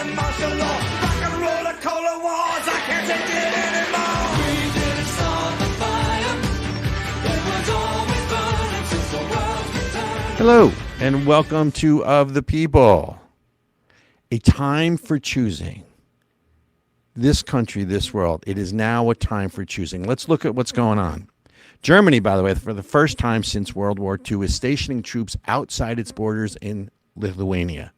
and martial law, rock and roll and cola wars. I can't take it anymore. We didn't start the fire. It was always burning since the world returned. Hello, and welcome to Of the People, a time for choosing. This country, this world, it is now a time for choosing. Let's look at what's going on. Germany, by the way, for the first time since World War II, is stationing troops outside its borders in Lithuania.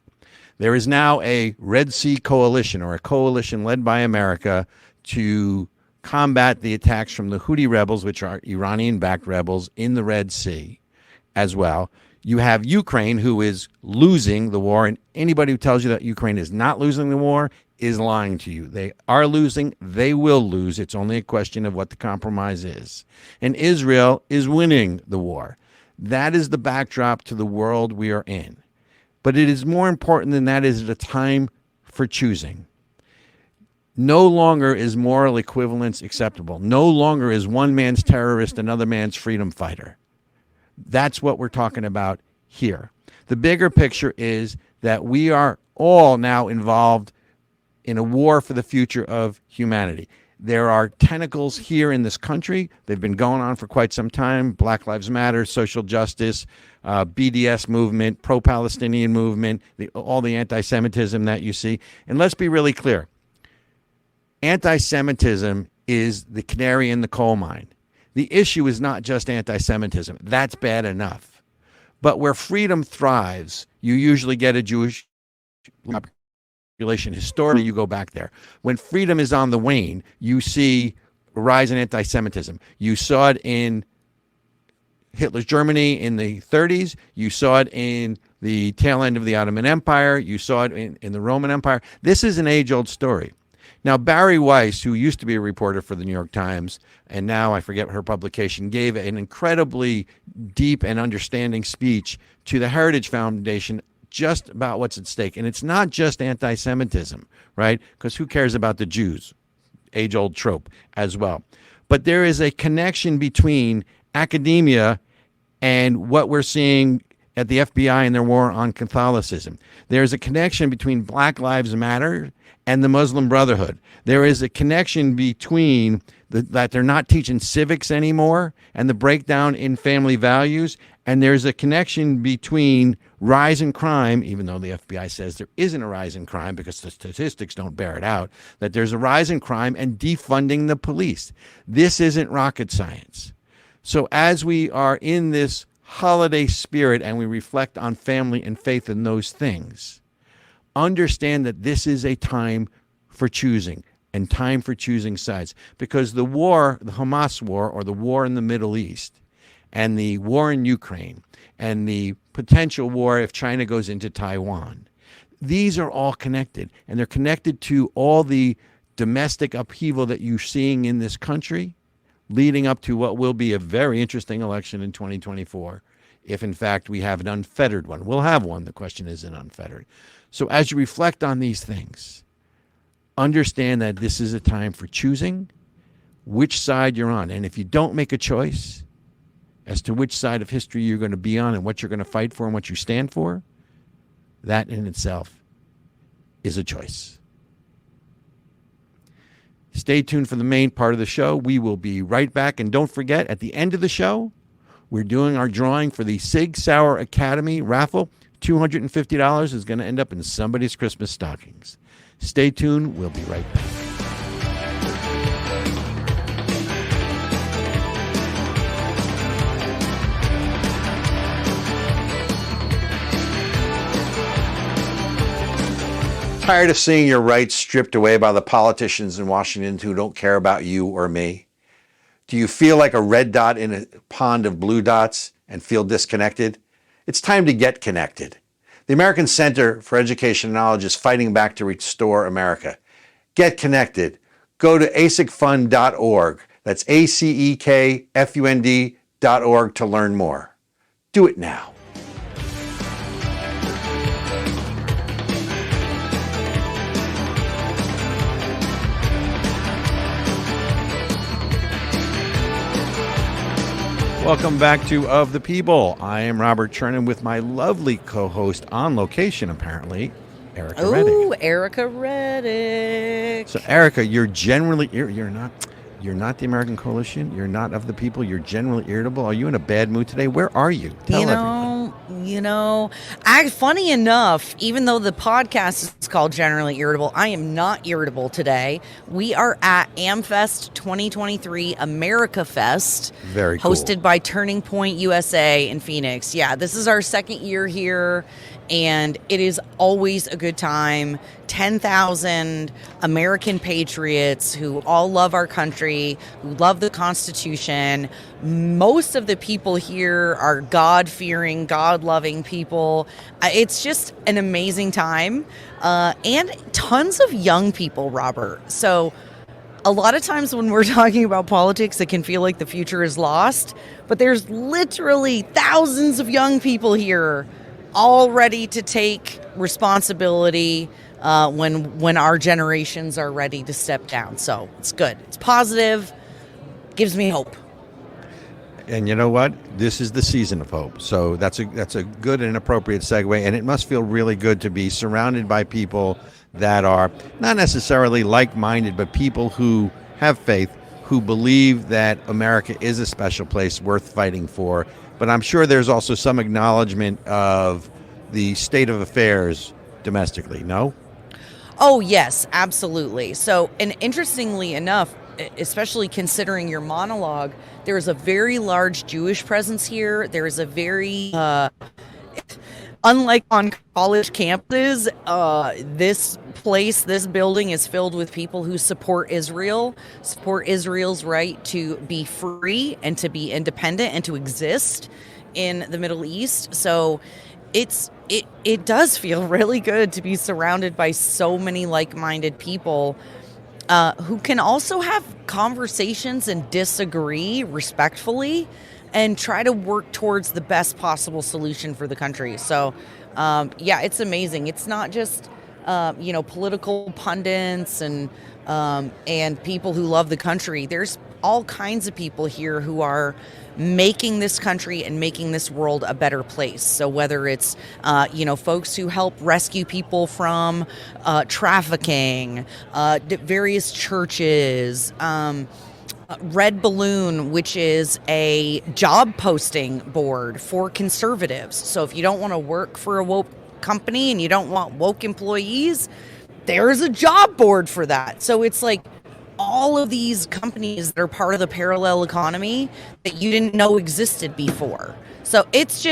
There is now a Red Sea coalition, or a coalition led by America, to combat the attacks from the Houthi rebels, which are Iranian-backed rebels, in the Red Sea as well. You have Ukraine, who is losing the war, and anybody who tells you that Ukraine is not losing the war is lying to you. They are losing. They will lose. It's only a question of what the compromise is. And Israel is winning the war. That is the backdrop to the world we are in. But it is more important than that. Is it a time for choosing? No longer is moral equivalence acceptable. No longer is one man's terrorist another man's freedom fighter. That's what we're talking about here. The bigger picture is that we are all now involved in a war for the future of humanity. There are tentacles here in this country. They've been going on for quite some time. Black Lives Matter, social justice, BDS movement, pro-Palestinian movement, all the anti-Semitism that you see. And let's be really clear. Anti-Semitism is the canary in the coal mine. The issue is not just anti-Semitism. That's bad enough. But where freedom thrives, you usually get a Jewish population. Historically, you go back there. When freedom is on the wane, you see a rise in anti-Semitism. You saw it in Hitler's Germany in the 30s. You saw it in the tail end of the Ottoman Empire. You saw it in the Roman Empire. This is an age-old story. Now, Barry Weiss, who used to be a reporter for the New York Times, and now I forget her publication, gave an incredibly deep and understanding speech to the Heritage Foundation just about what's at stake. And it's not just anti-Semitism, right? Because who cares about the Jews? Age-old trope as well. But there is a connection between academia and what we're seeing at the FBI and their war on Catholicism. There's a connection between Black Lives Matter and the Muslim Brotherhood. There is a connection between that they're not teaching civics anymore and the breakdown in family values. And there's a connection between rise in crime, even though the FBI says there isn't a rise in crime because the statistics don't bear it out, that there's a rise in crime and defunding the police. This isn't rocket science. So as we are in this holiday spirit and we reflect on family and faith and those things, understand that this is a time for choosing and time for choosing sides, because the war, the Hamas war, or the war in the Middle East, and the war in Ukraine, and the potential war if China goes into Taiwan, these are all connected, and they're connected to all the domestic upheaval that you're seeing in this country, leading up to what will be a very interesting election in 2024, if in fact we have an unfettered one. We'll have one. The question isn't unfettered. So as you reflect on these things, understand that this is a time for choosing which side you're on. And if you don't make a choice as to which side of history you're going to be on and what you're going to fight for and what you stand for, that in itself is a choice. Stay tuned for the main part of the show. We will be right back. And don't forget, at the end of the show, we're doing our drawing for the Sig Sauer Academy raffle. $250 is going to end up in somebody's Christmas stockings. Stay tuned. We'll be right back. Tired of seeing your rights stripped away by the politicians in Washington who don't care about you or me? Do you feel like a red dot in a pond of blue dots and feel disconnected? It's time to get connected. The American Center for Education and Knowledge is fighting back to restore America. Get connected. Go to acekfund.org. That's ACEKFUND.org to learn more. Do it now. Welcome back to Of the People. I am Robert Chernin with my lovely co-host on location, apparently, Erica Reddick. Ooh, Erica Reddick. So, Erica, you're not the American Coalition. You're not of the people. You're generally irritable. Are you in a bad mood today? Where are you? Tell everyone. Funny enough, even though the podcast is called Generally Irritable, I am not irritable today. We are at AmFest 2023 America Fest. Very cool. Hosted by Turning Point USA in Phoenix. Yeah, this is our second year here, and it is always a good time. 10,000 American patriots who all love our country, who love the Constitution. Most of the people here are God-fearing, God-loving people. It's just an amazing time. And tons of young people, Robert. So a lot of times when we're talking about politics, it can feel like the future is lost. But there's literally thousands of young people here all ready to take responsibility when our generations are ready to step down. So it's good. It's positive. Gives me hope. And you know what? This is the season of hope. So that's a good and appropriate segue. And it must feel really good to be surrounded by people that are not necessarily like-minded, but people who have faith, who believe that America is a special place worth fighting for. But I'm sure there's also some acknowledgement of the state of affairs domestically, no? Oh, yes, absolutely. So, and interestingly enough, especially considering your monologue, there is a very large Jewish presence here. There is a very, unlike on college campuses, this building is filled with people who support Israel's right to be free and to be independent and to exist in the Middle East. So it does feel really good to be surrounded by so many like-minded people who can also have conversations and disagree respectfully and try to work towards the best possible solution for the country. So, it's amazing. It's not just, political pundits and people who love the country. There's all kinds of people here who are making this country and making this world a better place. So whether it's, folks who help rescue people from trafficking, various churches, Red Balloon, which is a job posting board for conservatives. So if you don't want to work for a woke company and you don't want woke employees, there's a job board for that. So it's like all of these companies that are part of the parallel economy that you didn't know existed before. So it's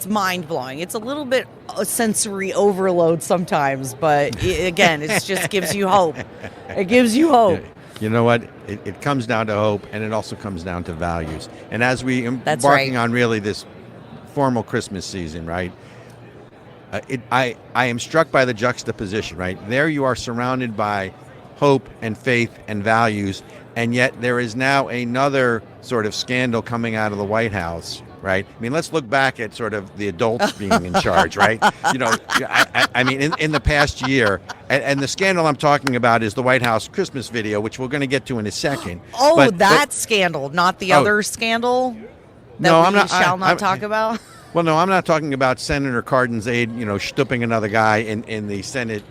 mind-blowing. It's a little bit a sensory overload sometimes, but again, it just gives you hope. It gives you hope. You know what? It comes down to hope, and it also comes down to values. And as we embarking on really this formal Christmas season, right? I am struck by the juxtaposition, right? There you are surrounded by hope and faith and values, and yet there is now another sort of scandal coming out of the White House, right? I mean, let's look back at sort of the adults being in charge, right? I mean, in the past year, and the scandal I'm talking about is the White House Christmas video, which we're going to get to in a second. That scandal, not the other scandal that we shall not talk about? Well, no, I'm not talking about Senator Cardin's aide, stooping another guy in the Senate,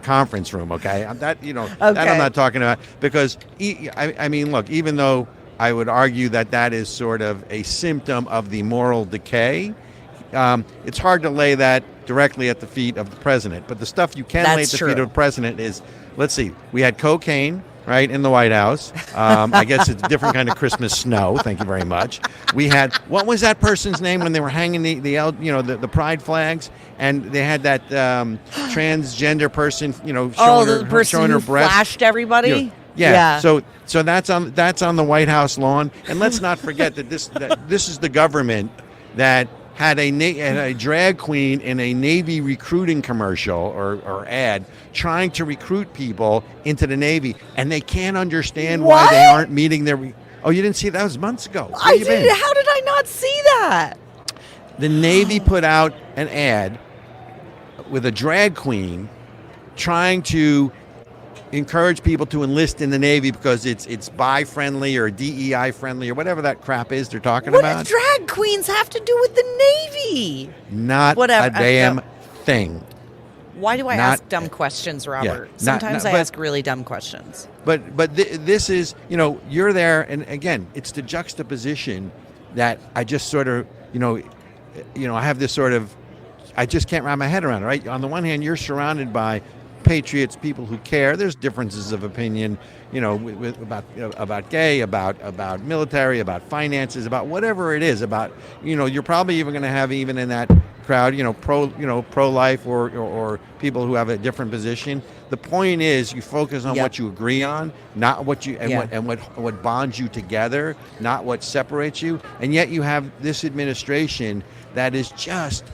conference room, okay? That I'm not talking about, because I mean, look, even though I would argue that is sort of a symptom of the moral decay, it's hard to lay that directly at the feet of the president. But the stuff you can lay at the feet of the president is, let's see, we had cocaine, right, in the White House. I guess it's a different kind of Christmas snow. Thank you very much. We had, what was that person's name when they were hanging the pride flags, and they had that transgender person, showing her breast, flashed everybody. Yeah. So that's on the White House lawn, and let's not forget that this is the government that had a drag queen in a Navy recruiting commercial or ad trying to recruit people into the Navy, and they can't understand why they aren't meeting their. Oh, you didn't see that? That was months ago. I did. How did I not see that? The Navy put out an ad with a drag queen trying to encourage people to enlist in the Navy because it's bi-friendly or DEI friendly or whatever that crap is they're talking about. What do drag queens have to do with the Navy? Not a damn thing. Why do I Not- ask dumb questions, Robert? not- Sometimes not- I but- ask really dumb questions. But this is, you're there, and again, it's the juxtaposition that I just sort of, I have this sort of, I just can't wrap my head around it, right? On the one hand, you're surrounded by patriots, people who care. There's differences of opinion, about gay, about military, about finances, about whatever it is. About you're probably even going to have even in that crowd, pro-life or people who have a different position. The point is, you focus on what you agree on, not what you what bonds you together, not what separates you. And yet you have this administration that is just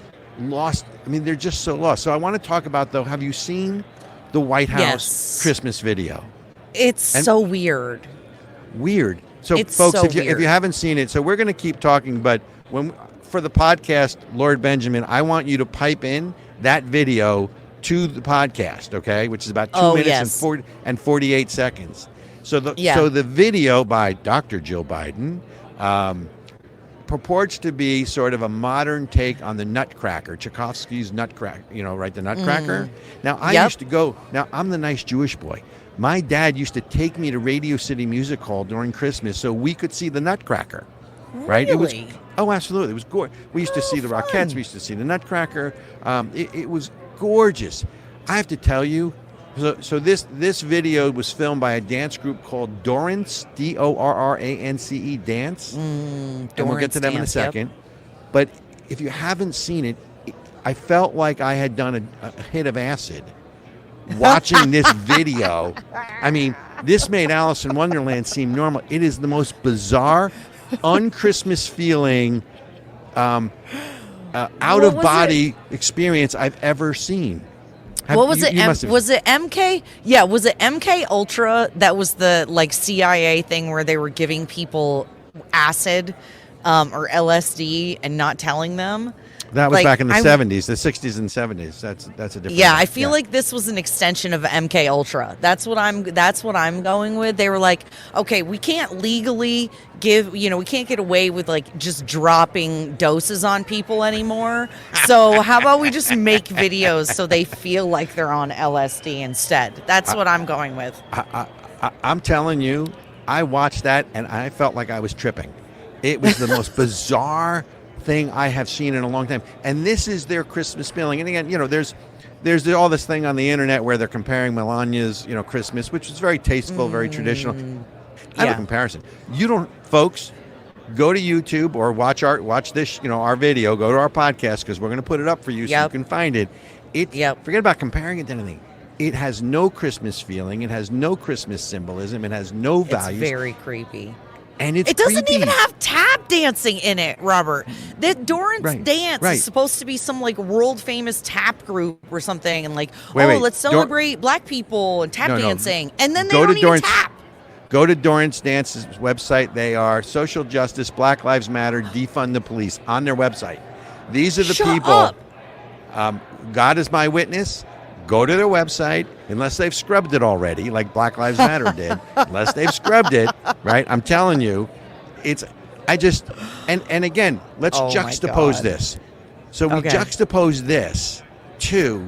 lost. I mean, they're just so lost. So I want to talk about, though, have you seen the White House Christmas video? It's so weird. Weird. So, It's folks, so if you weird. haven't seen it, so we're going to keep talking, but for the podcast, Lord Benjamin, I want you to pipe in that video to the podcast, okay, which is about 2 minutes and 48 seconds. So the video by Dr. Jill Biden purports to be sort of a modern take on the Nutcracker, Tchaikovsky's Nutcracker, the Nutcracker. Now, I used to go, now I'm the nice Jewish boy. My dad used to take me to Radio City Music Hall during Christmas so we could see the Nutcracker, right? It was, Really? absolutely. It was gorgeous. We used to see the Rockettes. We used to see the Nutcracker. It was gorgeous. I have to tell you, so this video was filmed by a dance group called Dorrance, Dorrance, Dance. And we'll get to them in a second. But if you haven't seen it, I felt like I had done a hit of acid watching this video. I mean, this made Alice in Wonderland seem normal. It is the most bizarre, un-Christmas feeling, out-of-body experience I've ever seen. What was it? Was it MK? Yeah, was it MK Ultra? That was the CIA thing where they were giving people acid or LSD and not telling them. That was back in the 70s, the 60s and 70s. That's a different. Yeah, I feel like this was an extension of MK Ultra. That's what I'm going with. They were like, okay, we can't legally give, we can't get away with just dropping doses on people anymore. So how about we just make videos so they feel like they're on LSD instead? That's what I'm going with. I'm telling you, I watched that and I felt like I was tripping. It was the most bizarre thing I have seen in a long time, and this is their Christmas feeling. And again, there's all this thing on the internet where they're comparing Melania's Christmas, which is very tasteful, very traditional. I have a comparison. You don't, folks, go to YouTube or watch this our video. Go to our podcast because we're going to put it up for you so you can find it. Forget about comparing it to anything. It has no Christmas feeling. It has no Christmas symbolism. It has no values. It's very creepy. And it doesn't even have tap dancing in it, Robert. The Dorrance Dance is supposed to be some world famous tap group or something, and let's celebrate black people and tap dancing, and then they don't even tap. Go to Dorrance Dance's website. They are social justice, Black Lives Matter, defund the police on their website. These are the people. God is my witness. Go to their website, unless they've scrubbed it already, like Black Lives Matter did. Unless they've scrubbed it, right? I'm telling you, and again, let's juxtapose this. So we juxtapose this to,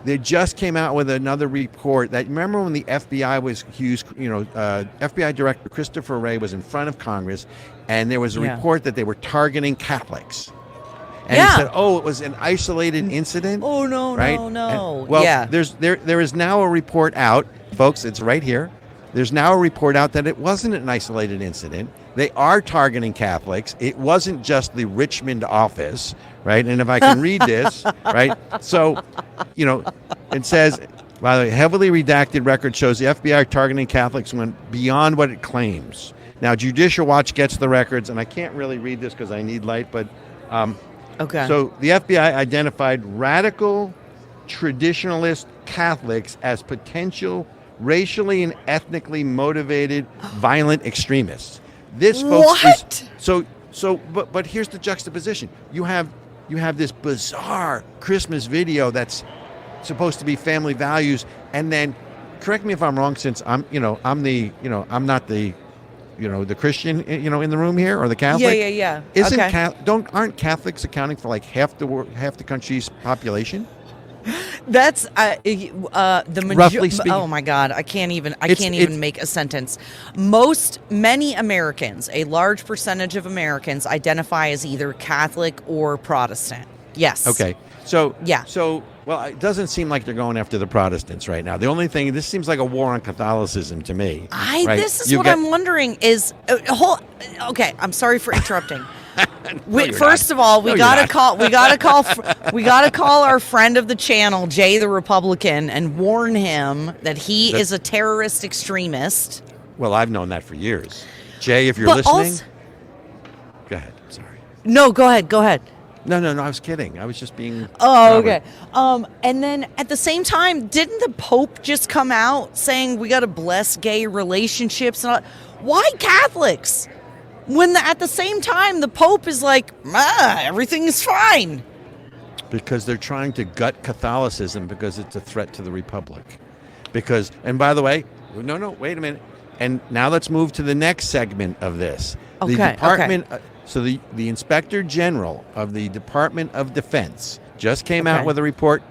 they just came out with another report that, remember when the FBI was accused, FBI Director Christopher Wray was in front of Congress, and there was a report that they were targeting Catholics. And he said, it was an isolated incident. Oh, no, right? no. There is now a report out, folks, it's right here. There's now a report out that it wasn't an isolated incident. They are targeting Catholics. It wasn't just the Richmond office, right? And if I can read this, right? So, it says, by the way, heavily redacted record shows the FBI targeting Catholics went beyond what it claims. Now, Judicial Watch gets the records, and I can't really read this because I need light, but... So the FBI identified radical traditionalist Catholics as potential racially and ethnically motivated violent extremists. This, folks, but here's the juxtaposition. You have this bizarre Christmas video that's supposed to be family values, and then, correct me if I'm wrong, since I'm not the the Christian, in the room here, or the Catholic. Yeah. Aren't Catholics accounting for half the country's population? That's Roughly speaking. Oh my God, I can't even It's- make a sentence. Many Americans, a large percentage of Americans, identify as either Catholic or Protestant. Yes. Okay. So Yeah. So well, it doesn't seem like they're going after the Protestants right now. The only thing, this seems like a war on Catholicism to me. Right? This is You what get- I'm wondering is okay. I'm sorry for interrupting. you're First not. of all, No, you're not. we gotta call our friend of the channel, Jay the Republican, and warn him that he is a terrorist extremist. Well, I've known that for years. Jay, if you're But listening, also- go ahead. Sorry. No, go ahead. No, I was kidding. I was just being. Oh, Robert. okay. And then at the same time, didn't the Pope just come out saying we got to bless gay relationships? And all? Why Catholics? When at the same time the Pope is like, everything is fine. Because they're trying to gut Catholicism because it's a threat to the Republic. Because, and by the way, no, wait a minute. And now let's move to the next segment of this. Okay, The Department. So the Inspector General of the Department of Defense just came out with a report.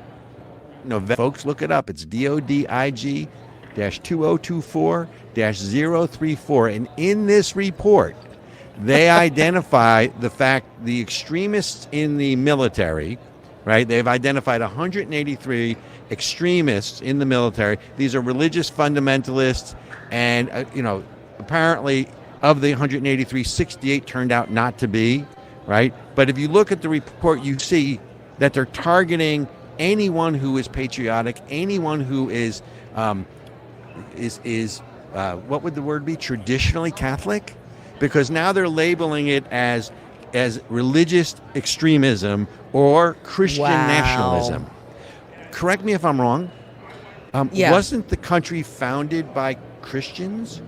Folks, look it up. It's DODIG-2024-034. And in this report, they identify the fact the extremists in the military, right? They've identified 183 extremists in the military. These are religious fundamentalists, and apparently of the 183, 68 turned out not to be, right? But if you look at the report, you see that they're targeting anyone who is patriotic, anyone who is what would the word be? Traditionally Catholic, because now they're labeling it as religious extremism or Christian nationalism. Correct me if I'm wrong. Wasn't the country founded by Christians?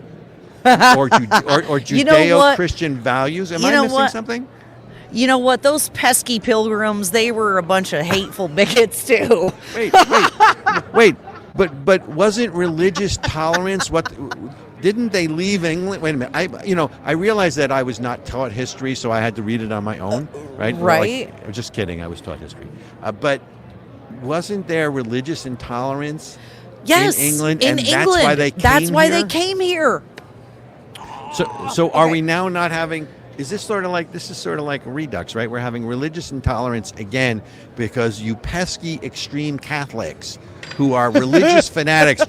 or Judeo-Christian values? Am I missing something? You know what? Those pesky pilgrims, they were a bunch of hateful bigots too. Wait. But wasn't religious tolerance what? Didn't they leave England? Wait a minute. I realized that I was not taught history, so I had to read it on my own. Right. Right. I'm just kidding. I was taught history. But wasn't there religious intolerance? Yes, in England, in and England. That's why they came here. So are we now not having? Is this sort of like a redux, right? We're having religious intolerance again because you pesky extreme Catholics who are religious fanatics,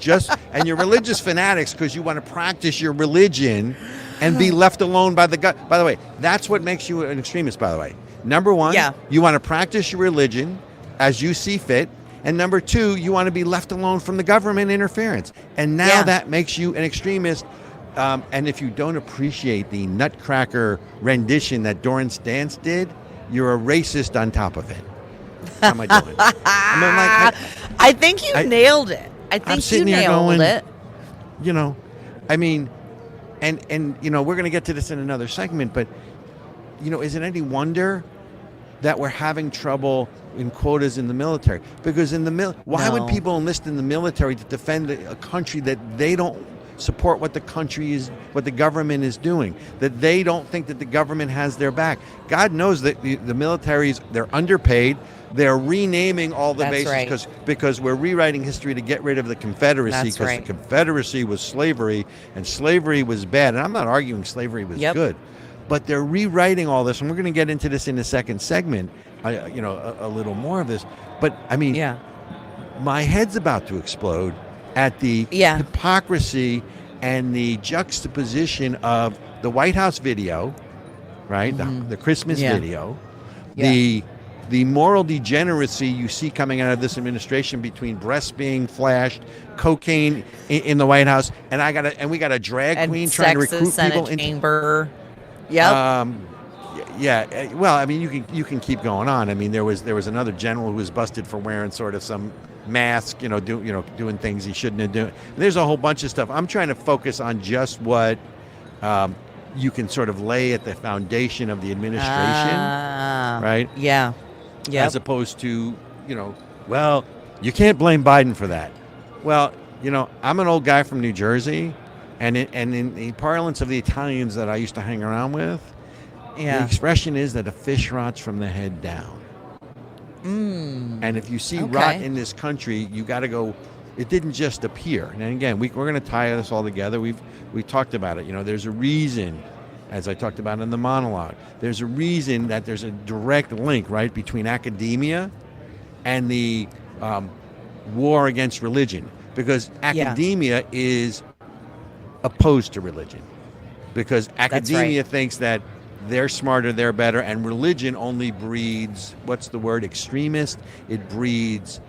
and you're religious fanatics because you want to practice your religion and be left alone by the God. By the way, that's what makes you an extremist. By the way, number one, you want to practice your religion as you see fit. And number two, you want to be left alone from the government interference. And now that makes you an extremist. And if you don't appreciate the nutcracker rendition that Doran Stance did, you're a racist on top of it. How am I doing? I think you nailed it. I think you nailed it. And we're going to get to this in another segment, but, is it any wonder that we're having trouble in quotas in the military? Because why would people enlist in the military to defend a country that they don't support what the government is doing, that they don't think that the government has their back? God knows that the militaries, they're underpaid. They're renaming all the bases because we're rewriting history to get rid of the Confederacy, because the Confederacy was slavery and slavery was bad. And I'm not arguing slavery was good, but they're rewriting all this, and we're going to get into this in the second segment, a little more of this. But my head's about to explode at the hypocrisy and the juxtaposition of the White House video, right? The Christmas video, the moral degeneracy you see coming out of this administration between breasts being flashed, cocaine in the White House, and we got a drag queen trying to recruit people into chamber. Yep. Well, I mean, you can keep going on. I mean, there was another general who was busted for wearing sort of some mask, doing things he shouldn't have done. There's a whole bunch of stuff. I'm trying to focus on just what you can sort of lay at the foundation of the administration, right? Yeah. Yeah. As opposed to, well, you can't blame Biden for that. Well, I'm an old guy from New Jersey, and in the parlance of the Italians that I used to hang around with, the expression is that a fish rots from the head down. And if you see Okay. rot in this country, you got to go. It didn't just appear. And again, we're going to tie this all together. We talked about it. You know, there's a reason, as I talked about in the monologue, there's a reason that there's a direct link, right, between academia and the war against religion. Because academia is opposed to religion. Because academia thinks that they're smarter, they're better, and religion only breeds, what's the word, extremist? It breeds,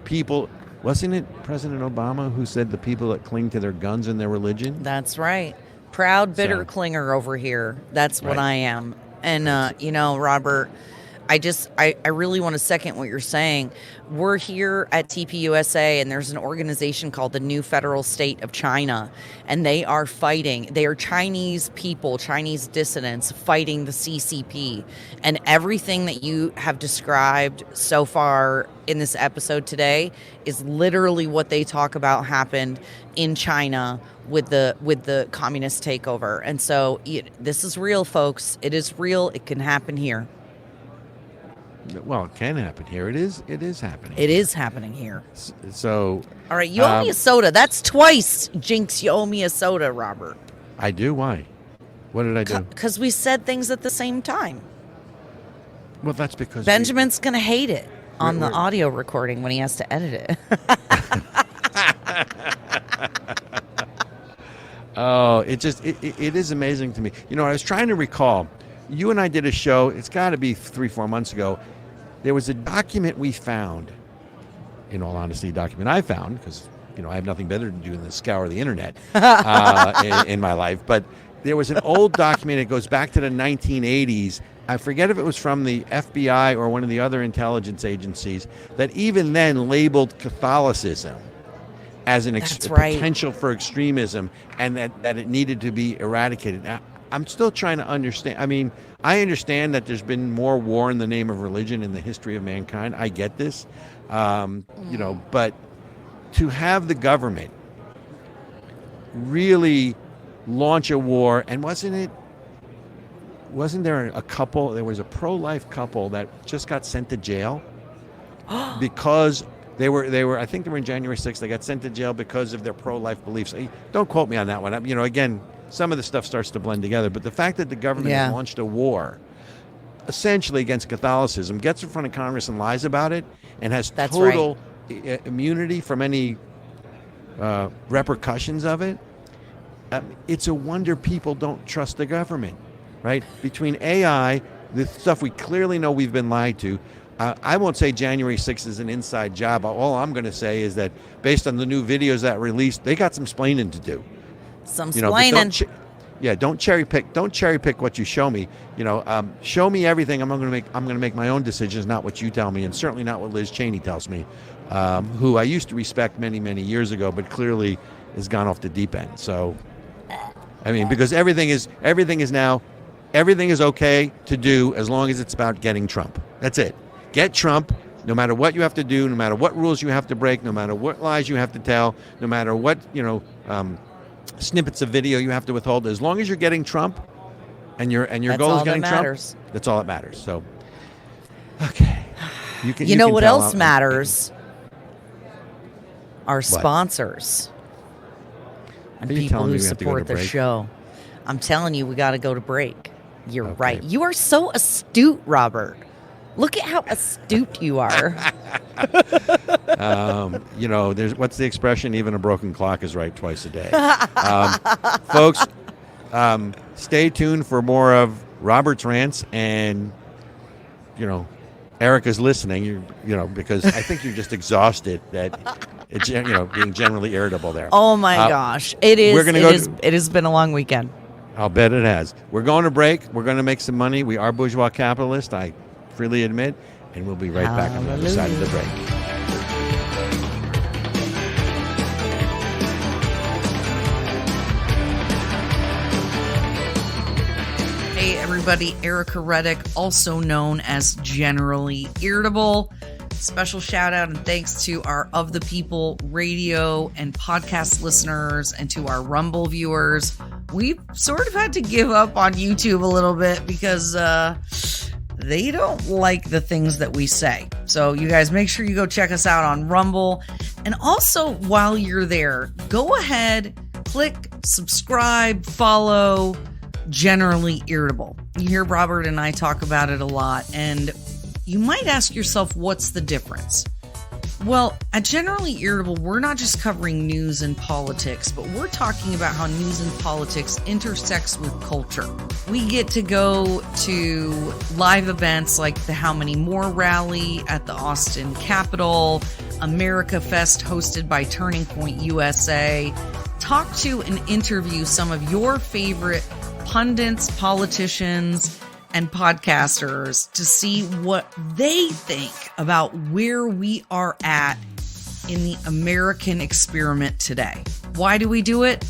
people. Wasn't it President Obama who said the people that cling to their guns and their religion? That's right. Proud, bitter clinger over here. That's what I am. And, Robert, I really want to second what you're saying. We're here at TPUSA, and there's an organization called the New Federal State of China, and they are fighting. They are Chinese people, Chinese dissidents fighting the CCP. And everything that you have described so far in this episode today is literally what they talk about happened in China with the communist takeover. And so this is real, folks. It is real. It can happen here. Well, it can happen here. It is happening. It is happening here. So, all right, you owe me a soda. That's twice, Jinx. You owe me a soda, Robert. I do. Why? What did I do? Because we said things at the same time. Well, that's because Benjamin's gonna hate it on the audio recording when he has to edit it. Oh, it is amazing to me. I was trying to recall. You and I did a show. It's got to be 3-4 months ago. There was a document we found. In all honesty, a document I found because I have nothing better to do than scour the internet in my life. But there was an old document. It goes back to the 1980s. I forget if it was from the FBI or one of the other intelligence agencies that even then labeled Catholicism as a potential for extremism, and that it needed to be eradicated. Now, I'm still trying to understand. I mean, I understand that there's been more war in the name of religion in the history of mankind. I get this, but to have the government really launch a war, and wasn't there a couple? There was a pro-life couple that just got sent to jail because they were. I think they were in January 6th. They got sent to jail because of their pro-life beliefs. Don't quote me on that one. Again. Some of the stuff starts to blend together, but the fact that the government has launched a war essentially against Catholicism, gets in front of Congress and lies about it, and has total immunity from any repercussions of it, it's a wonder people don't trust the government, right? Between AI, the stuff we clearly know we've been lied to, I won't say January 6th is an inside job. All I'm going to say is that based on the new videos that released, they got some splaining to do. Some splaining. Don't cherry pick. Don't cherry pick what you show me. Show me everything. I'm going to make my own decisions, not what you tell me, and certainly not what Liz Cheney tells me, who I used to respect many, many years ago, but clearly has gone off the deep end. So, I mean, because everything is okay to do as long as it's about getting Trump. That's it. Get Trump. No matter what you have to do, no matter what rules you have to break, no matter what lies you have to tell, no matter what snippets of video you have to withhold, as long as you're getting Trump and your goal is getting Trump, that's all that matters. So, okay. You know what else matters? Our sponsors and people who support the show. I'm telling you, we got to go to break. You're right. You are so astute, Robert. Look at how astute you are. There's what's the expression? Even a broken clock is right twice a day. Folks, stay tuned for more of Robert's rants, and Erica's listening. Because I think you're just exhausted that it's being generally irritable there. Oh my gosh, it is. It has been a long weekend. I'll bet it has. We're going to break. We're going to make some money. We are bourgeois capitalists. I freely admit, and we'll be right back on the other side of the break. Hey everybody, Erica Reddick, also known as Generally Irritable. Special shout out and thanks to our Of the People radio and podcast listeners and to our Rumble viewers. We've sort of had to give up on YouTube a little bit because they don't like the things that we say. So you guys make sure you go check us out on Rumble. And also, while you're there, go ahead, click subscribe, follow Generally Irritable. You hear Robert and I talk about it a lot, and you might ask yourself, what's the difference? Well, at Generally Irritable, we're not just covering news and politics, but we're talking about how news and politics intersects with culture. We get to go to live events like the How Many More rally at the Austin Capitol, America Fest hosted by Turning Point USA, talk to and interview some of your favorite pundits, politicians, and podcasters to see what they think about where we are at in the American experiment today. Why do we do it?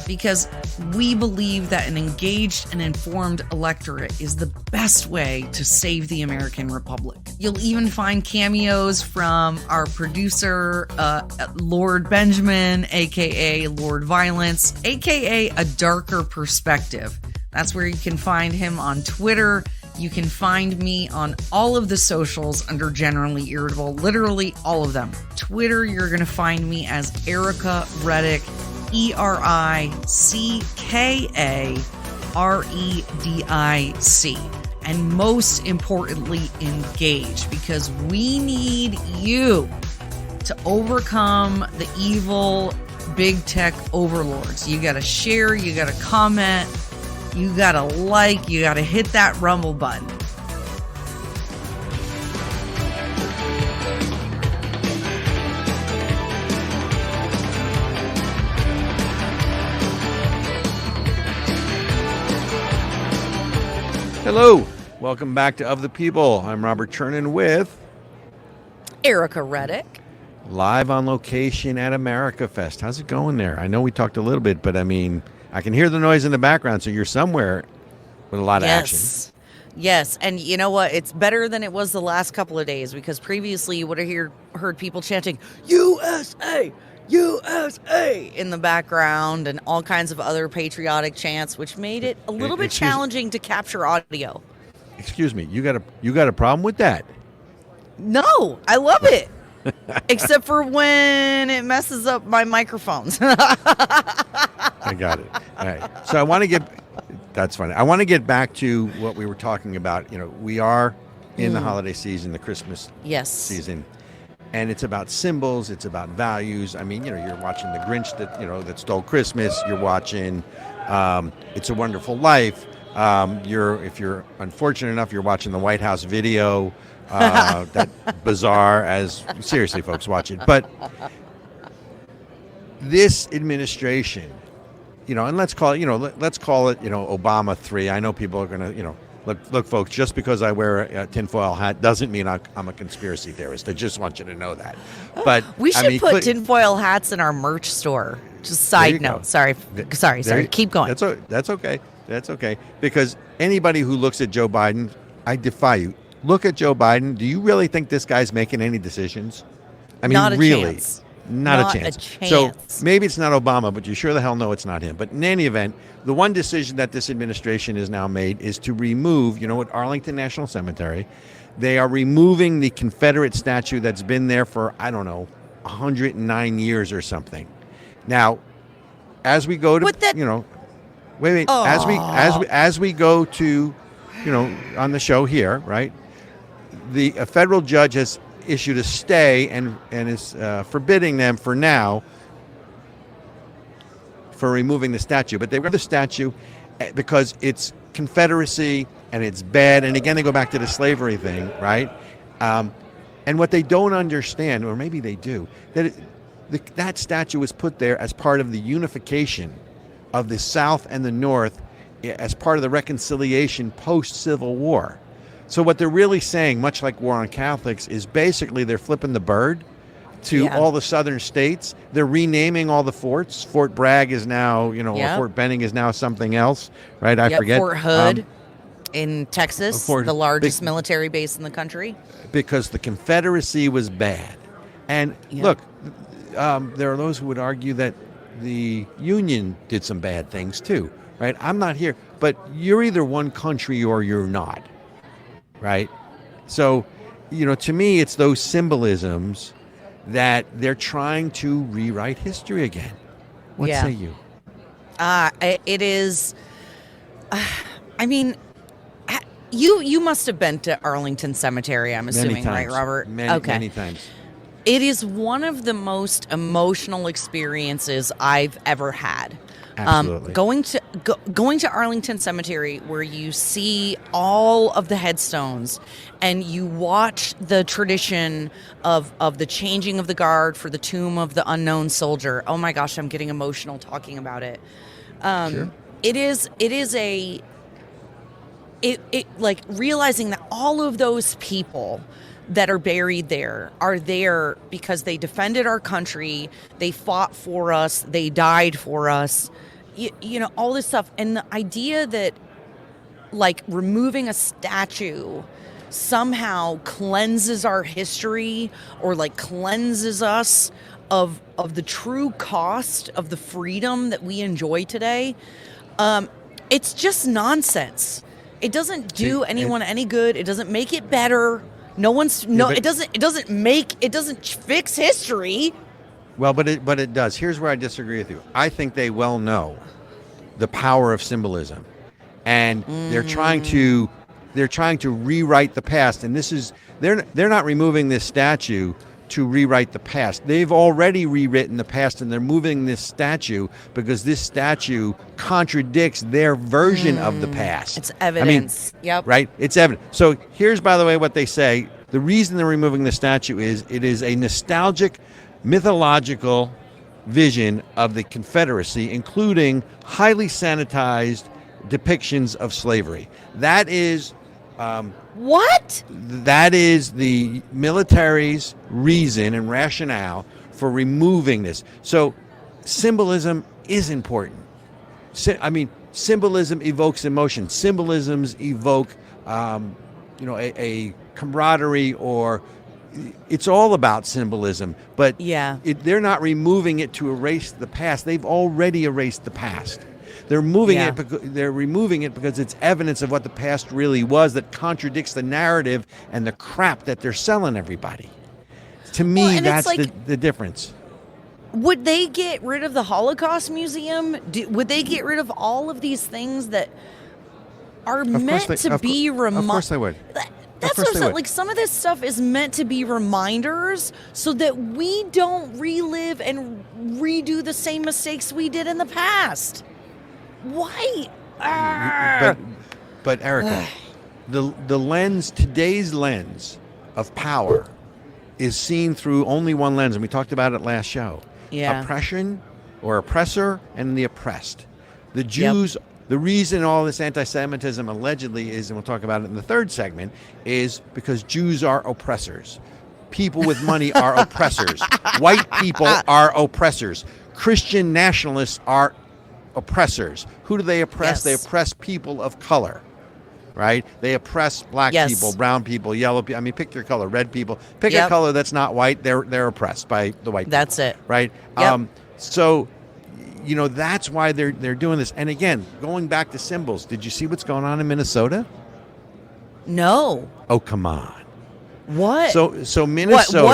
Because we believe that an engaged and informed electorate is the best way to save the American Republic. You'll even find cameos from our producer, Lord Benjamin, aka Lord Violence, aka A Darker Perspective. That's where you can find him on Twitter. You can find me on all of the socials under Generally Irritable, literally all of them. Twitter, you're going to find me as Erica Reddick, ERICKAREDIC. And most importantly, engage, because we need you to overcome the evil big tech overlords. You got to share, you got to comment, you got to like, you got to hit that Rumble button. Hello, welcome back to Of the People. I'm Robert Chernin with Erica Reddick. live on location at America Fest. How's it going there? I know we talked a little bit, but I mean, I can hear the noise in the background, so you're somewhere with a lot of action. Yes, and you know what? It's better than it was the last couple of days, because previously you would have heard people chanting USA, USA in the background and all kinds of other patriotic chants, which made it a little bit challenging to capture audio. Excuse me, you got a problem with that? No, I love it. Except for when it messes up my microphones. I got it. All right. So that's funny. I want to get back to what we were talking about. You know, we are in the holiday season, the Christmas season, and it's about symbols. It's about values. I mean, you know, you're watching The Grinch that stole Christmas. You're watching It's a Wonderful Life. If you're unfortunate enough, you're watching the White House video. That bizarre seriously, folks, watch it. But this administration, and let's call it, Obama 3. I know people are going to, look, folks, just because I wear a tinfoil hat doesn't mean I'm a conspiracy theorist. I just want you to know that. But we should put tinfoil hats in our merch store. Just side note. Sorry. Keep going. That's okay. That's okay. Because anybody who looks at Joe Biden, I defy you. Look at Joe Biden. Do you really think this guy's making any decisions? I mean, not a really? Chance. Not a chance. So maybe it's not Obama, but you sure the hell know it's not him. But in any event, the one decision that this administration has now made is to remove, at Arlington National Cemetery, they are removing the Confederate statue that's been there for, 109 years or something. Now, as we go to, wait. As we go to, on the show here, right? A federal judge has issued a stay and is forbidding them for now for removing the statue. But they remove the statue because it's Confederacy and it's bad. And again, they go back to the slavery thing, right? And what they don't understand, or maybe they do, that statue was put there as part of the unification of the South and the North as part of the reconciliation post-Civil War. So what they're really saying, much like War on Catholics, is basically they're flipping the bird to all the southern states. They're renaming all the forts. Fort Bragg is now, or Fort Benning is now something else, right? I forget. Fort Hood in Texas, the largest military base in the country. Because the Confederacy was bad. And look, there are those who would argue that the Union did some bad things too, right? I'm not here, but you're either one country or you're not. right? So, to me, it's those symbolisms that they're trying to rewrite history again. What say you? It is. I mean, you must have been to Arlington Cemetery. I'm assuming, right, Robert? Many times. It is one of the most emotional experiences I've ever had. Absolutely. Going to Arlington Cemetery, where you see all of the headstones and you watch the tradition of the changing of the guard for the tomb of the unknown soldier. Oh my gosh, I'm getting emotional talking about it. Sure. It is like realizing that all of those people that are buried there are there because they defended our country, they fought for us, they died for us, all this stuff. And the idea that like removing a statue somehow cleanses our history or like cleanses us of the true cost of the freedom that we enjoy today, it's just nonsense. It doesn't do anyone any good. It doesn't make it better. It doesn't fix history. Well, but it does. Here's where I disagree with you. I think they well know the power of symbolism, and they're trying to rewrite the past. And this is they're not removing this statue to rewrite the past. They've already rewritten the past, and they're moving this statue because this statue contradicts their version of the past. It's evidence. Yep. Right? It's evidence. So here's, by the way, what they say. The reason they're removing the statue is it is a nostalgic, mythological vision of the Confederacy, including highly sanitized depictions of slavery. That is... What? That is the military's reason and rationale for removing this. So symbolism is important. Symbolism evokes emotion. Symbolisms evoke, a camaraderie, or it's all about symbolism. But they're not removing it to erase the past. They've already erased the past. They're they're removing it because it's evidence of what the past really was that contradicts the narrative and the crap that they're selling everybody. To me, that's the difference. Would they get rid of the Holocaust Museum? Would they get rid of all of these things that are meant to be reminders? Of course they would. That's what I'm saying. Like, some of this stuff is meant to be reminders so that we don't relive and redo the same mistakes we did in the past. Why? But Erica, today's lens of power is seen through only one lens, and we talked about it last show. Yeah. Oppression or oppressor and the oppressed. The Jews, the reason all this anti-Semitism allegedly is, and we'll talk about it in the third segment, is because Jews are oppressors. People with money are oppressors. White people are oppressors. Christian nationalists are oppressors. Who do they oppress? Yes. They oppress people of color, right? They oppress black people, brown people, yellow people. I mean, pick your color. Red people. Pick a color that's not white. They're oppressed by the white people. That's it. Right? Yep. So, that's why they're doing this. And again, going back to symbols, did you see what's going on in Minnesota? No. Oh, come on. What? So Minnesota.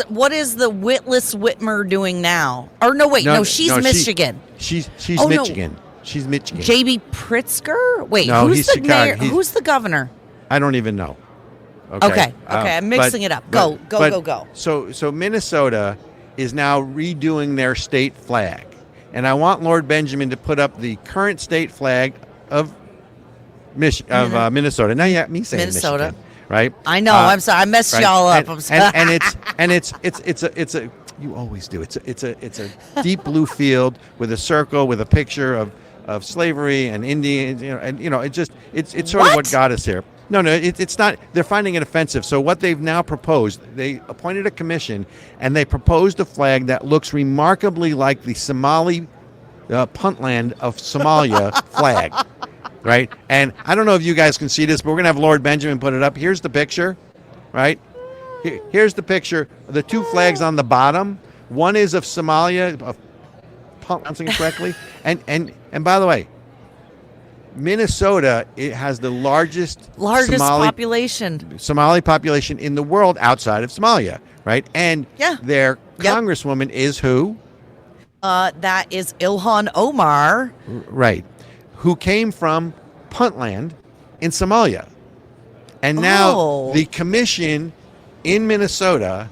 What is the Witless Whitmer doing now? Or no, wait, she's Michigan. She's Michigan. No. She's Michigan. J.B. Pritzker? Wait, no, who's he's the Chicago. mayor? Who's the governor? I don't even know. Okay, I'm mixing it up. Go. So Minnesota is now redoing their state flag, and I want Lord Benjamin to put up the current state flag of Minnesota. Now, me saying Minnesota. Michigan, right? I know. I'm sorry. I messed y'all up. I'm sorry. And it's a you always do. It's a deep blue field with a circle with a picture of slavery and Indians. It's sort of what got us here. No, it's not. They're finding it offensive. So what they've now proposed, they appointed a commission, and they proposed a flag that looks remarkably like the Somali Puntland of Somalia flag, right? And I don't know if you guys can see this, but we're going to have Lord Benjamin put it up. Here's the picture, right? Here's the picture. The two flags on the bottom. One is of Somalia, of pronouncing it correctly, and by the way, Minnesota, it has the largest population. Somali population in the world outside of Somalia, right? And their Yep. congresswoman is who? That is Ilhan Omar. Right. Who came from Puntland in Somalia. And now the commission in Minnesota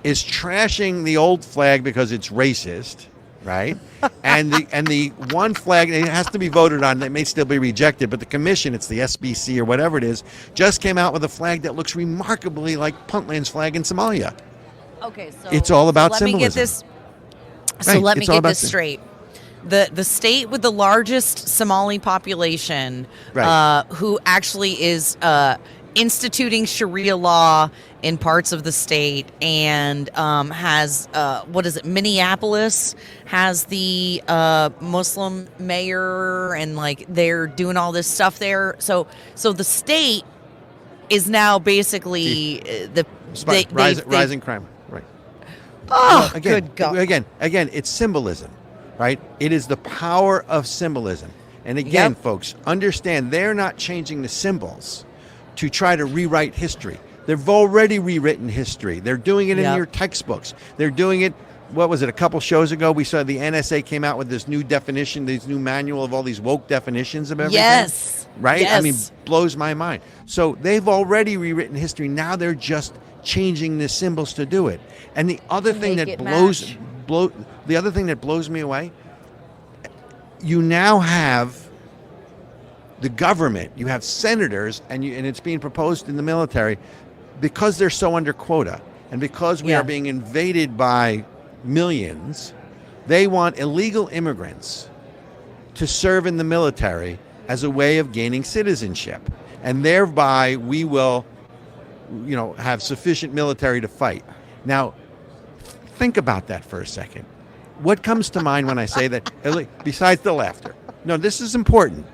is trashing the old flag because it's racist, right? and the one flag, it has to be voted on, it may still be rejected, but the commission, it's the SBC or whatever it is, just came out with a flag that looks remarkably like Puntland's flag in Somalia. Okay, so it's all about let symbolism. me get this. So Right, let me it's all get about this straight. The state with the largest Somali population, Right. who actually is instituting Sharia law in parts of the state, and has what is it? Minneapolis has the Muslim mayor, and like they're doing all this stuff there. So the state is now basically Rising crime, right? Oh, again, good God! Again, it's symbolism, right? It is the power of symbolism. And again, folks, understand they're not changing the symbols to try to rewrite history. They've already rewritten history. They're doing it in your textbooks. They're doing it. What was it? A couple shows ago, we saw the NSA came out with this new definition, this new manual of all these woke definitions of everything. Yes. Right? Yes. I mean, blows my mind. So they've already rewritten history. Now they're just changing the symbols to do it. And the other thing that the other thing that blows me away, you now have the government, you have senators, and it's being proposed in the military because they're so under quota, and because we are being invaded by millions. They want illegal immigrants to serve in the military as a way of gaining citizenship, and thereby we will, have sufficient military to fight. Now, think about that for a second. What comes to mind when I say that? Besides the laughter. No, this is important.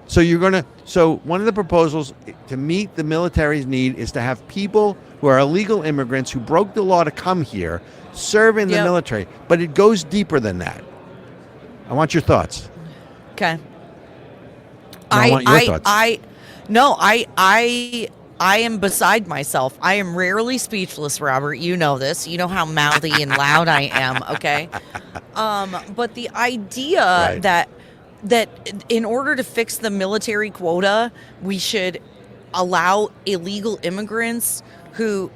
So one of the proposals to meet the military's need is to have people who are illegal immigrants who broke the law to come here serve in the military. But it goes deeper than that. I want your thoughts. Okay. I want your thoughts. I am beside myself. I am rarely speechless, Robert. You know this. You know how mouthy and loud I am, okay? But the idea that in order to fix the military quota, we should allow illegal immigrants who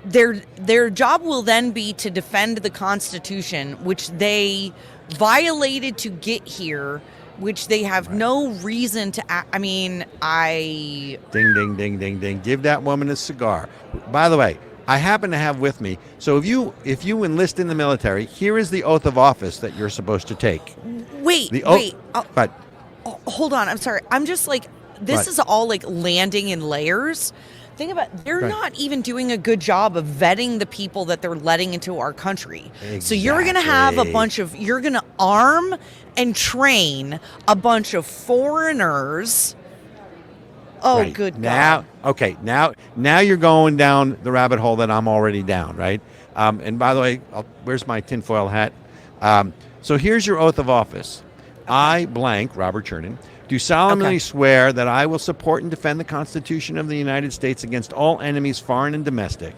their job will then be to defend the Constitution, which they violated to get here, which they have no reason to act. I mean, Ding, ding, ding, ding, ding. Give that woman a cigar. By the way, I happen to have with me, so if you enlist in the military, here is the oath of office that you're supposed to take. Wait. Hold on. I'm sorry. I'm just like, this is all like landing in layers. Think about, they're not even doing a good job of vetting the people that they're letting into our country. Exactly. So you're going to have you're going to arm and train a bunch of foreigners. Oh, Right. good God. Now you're going down the rabbit hole that I'm already down, right? And by the way, where's my tinfoil hat? So here's your oath of office. I, blank, Robert Chernin, do solemnly swear that I will support and defend the Constitution of the United States against all enemies, foreign and domestic,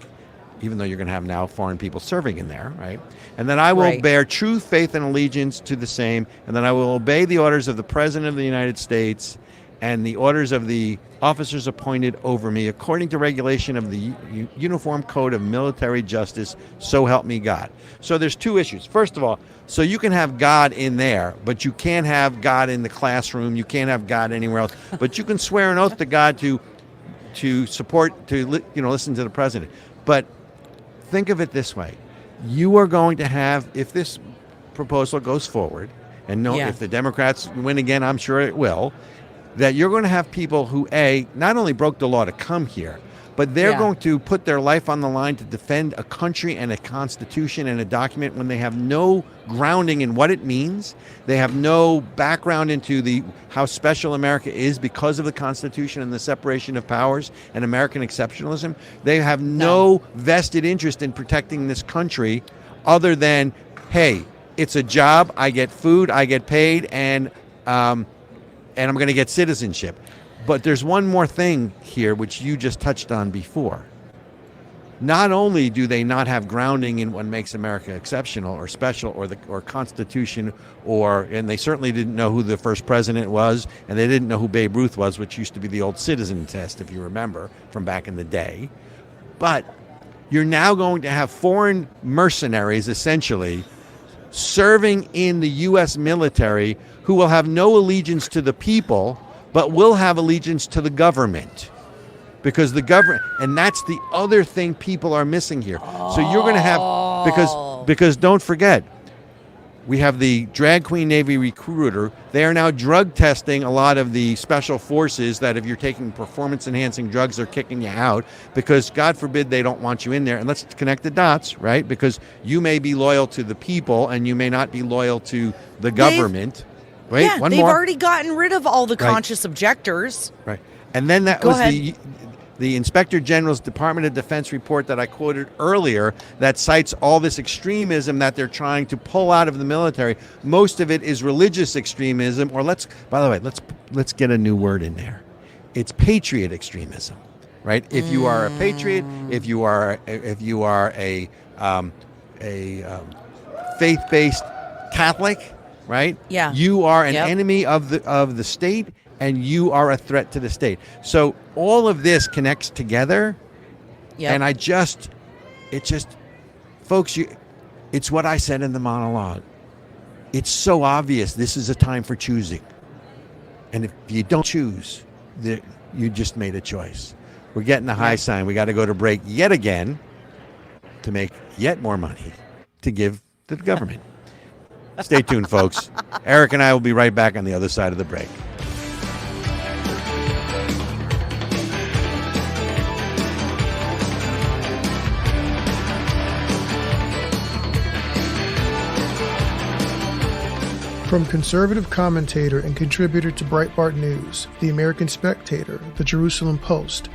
even though you're going to have now foreign people serving in there, right? And that I will bear true faith and allegiance to the same, and that I will obey the orders of the President of the United States and the orders of the officers appointed over me according to regulation of the Uniform Code of Military Justice, so help me God. So there's two issues. First of all, so you can have God in there, but you can't have God in the classroom. You can't have God anywhere else. But you can swear an oath to God to support, listen to the president. But think of it this way. You are going to have, if this proposal goes forward, and if the Democrats win again, I'm sure it will, that you're going to have people who, not only broke the law to come here, but they're going to put their life on the line to defend a country and a constitution and a document when they have no grounding in what it means. They have no background into how special America is because of the Constitution and the separation of powers and American exceptionalism. They have no vested interest in protecting this country other than, hey, it's a job, I get food, I get paid, and and I'm going to get citizenship. But there's one more thing here, which you just touched on before. Not only do they not have grounding in what makes America exceptional or special, or Constitution, and they certainly didn't know who the first president was, and they didn't know who Babe Ruth was, which used to be the old citizen test, if you remember, from back in the day. But you're now going to have foreign mercenaries, essentially, serving in the U.S. military who will have no allegiance to the people, but will have allegiance to the government. Because the government, and that's the other thing people are missing here. So you're going to have, because don't forget, we have the drag queen Navy recruiter. They are now drug testing a lot of the special forces that if you're taking performance enhancing drugs, they're kicking you out because God forbid they don't want you in there. And let's connect the dots, right? Because you may be loyal to the people and you may not be loyal to the government. Wait, yeah, one they've more. already gotten rid of all the conscious objectors. Right. And then that Go was ahead. the Inspector General's Department of Defense report that I quoted earlier that cites all this extremism that they're trying to pull out of the military. Most of it is religious extremism, or let's get a new word in there. It's patriot extremism, right? If you are a patriot, if you are a faith-based Catholic, right? Yeah. You are an enemy of the state, and you are a threat to the state. So all of this connects together. And folks, it's what I said in the monologue. It's so obvious this is a time for choosing. And if you don't choose, you just made a choice. We're getting the high sign. We got to go to break yet again to make yet more money to give to the government. Stay tuned, folks. Eric and I will be right back on the other side of the break. From conservative commentator and contributor to Breitbart News, The American Spectator, The Jerusalem Post,